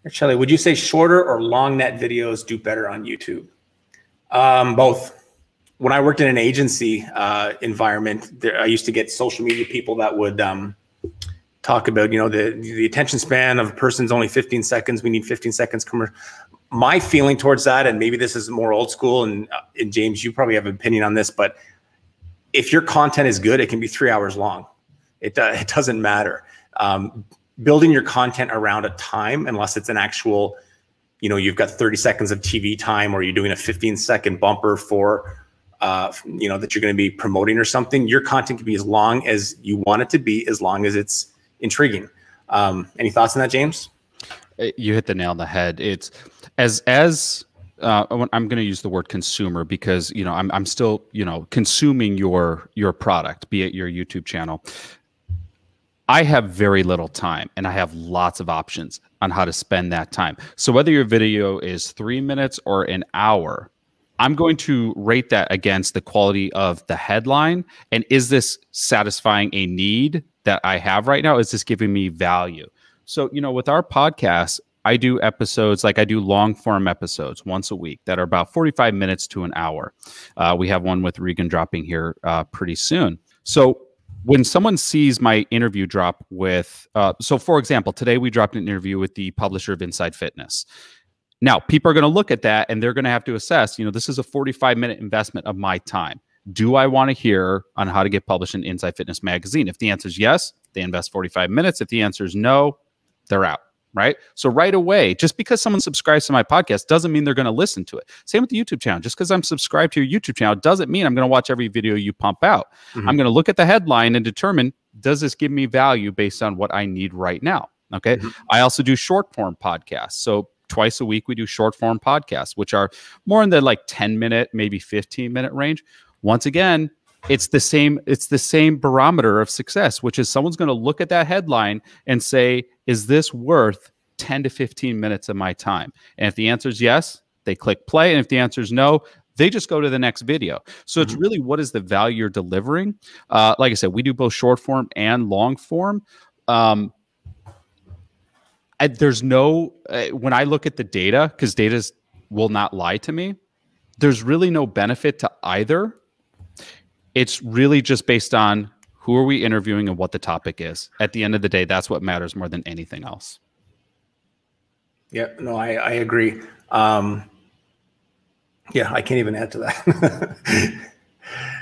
Shelly, would you say shorter or long net videos do better on YouTube? Both. When I worked in an agency environment, I used to get social media people that would talk about, you know, the attention span of a person's only 15 seconds. We need 15 seconds. My feeling towards that, and maybe this is more old school, and James, you probably have an opinion on this, but if your content is good, it can be 3 hours long. It doesn't matter. Building your content around a time, unless it's an actual, you know, you've got 30 seconds of TV time, or you're doing a 15-second bumper for, you know, that you're going to be promoting or something, your content can be as long as you want it to be, as long as it's intriguing. Any thoughts on that, James? You hit the nail on the head. It's I'm going to use the word consumer because, you know, I'm still, you know, consuming your product, be it your YouTube channel. I have very little time and I have lots of options on how to spend that time. So whether your video is 3 minutes or an hour, I'm going to rate that against the quality of the headline. And is this satisfying a need that I have right now? Is this giving me value? So, you know, with our podcast, I do episodes, like I do long form episodes once a week that are about 45 minutes to an hour. We have one with Regan dropping here pretty soon. So when someone sees my interview drop with, so for example, today we dropped an interview with the publisher of Inside Fitness. Now, people are going to look at that and they're going to have to assess, you know, this is a 45-minute investment of my time. Do I want to hear on how to get published in Inside Fitness magazine? If the answer is yes, they invest 45 minutes. If the answer is no, they're out. Right? So right away, just because someone subscribes to my podcast doesn't mean they're going to listen to it. Same with the YouTube channel. Just because I'm subscribed to your YouTube channel doesn't mean I'm going to watch every video you pump out. I'm going to look at the headline and determine, does this give me value based on what I need right now? Okay. I also do short form podcasts. So twice a week, we do short form podcasts, which are more in the like 10-minute, maybe 15-minute range. Once again, it's the same barometer of success, which is someone's going to look at that headline and say, is this worth 10 to 15 minutes of my time? And if the answer is yes, they click play. And if the answer is no, they just go to the next video. So it's really, what is the value you're delivering? Like I said, we do both short form and long form. There's no, when I look at the data, because data will not lie to me, there's really no benefit to either. It's really just based on who are we interviewing and what the topic is. At the end of the day, that's what matters more than anything else. Yeah, no, I agree. Yeah, I can't even add to that.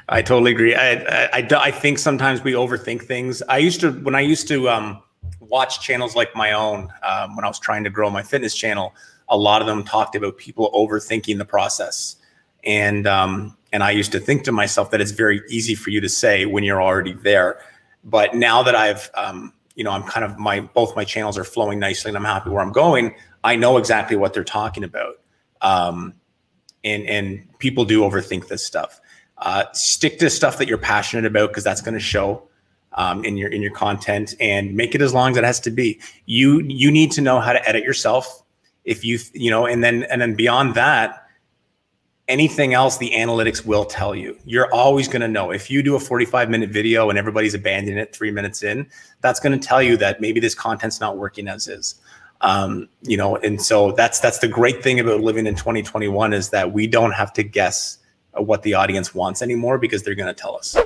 I totally agree. I think sometimes we overthink things. When I used to watch channels like my own, when I was trying to grow my fitness channel, a lot of them talked about people overthinking the process. And I used to think to myself that it's very easy for you to say when you're already there. But now that I've, you know, I'm kind of both my channels are flowing nicely and I'm happy where I'm going, I know exactly what they're talking about. And people do overthink this stuff. Stick to stuff that you're passionate about, because that's going to show in your content, and make it as long as it has to be. You need to know how to edit yourself. If you know, and then beyond that, anything else, the analytics will tell you. You're always going to know. If you do a 45-minute video and everybody's abandoning it 3 minutes in, that's going to tell you that maybe this content's not working as is. You know, and so that's the great thing about living in 2021, is that we don't have to guess what the audience wants anymore, because they're going to tell us.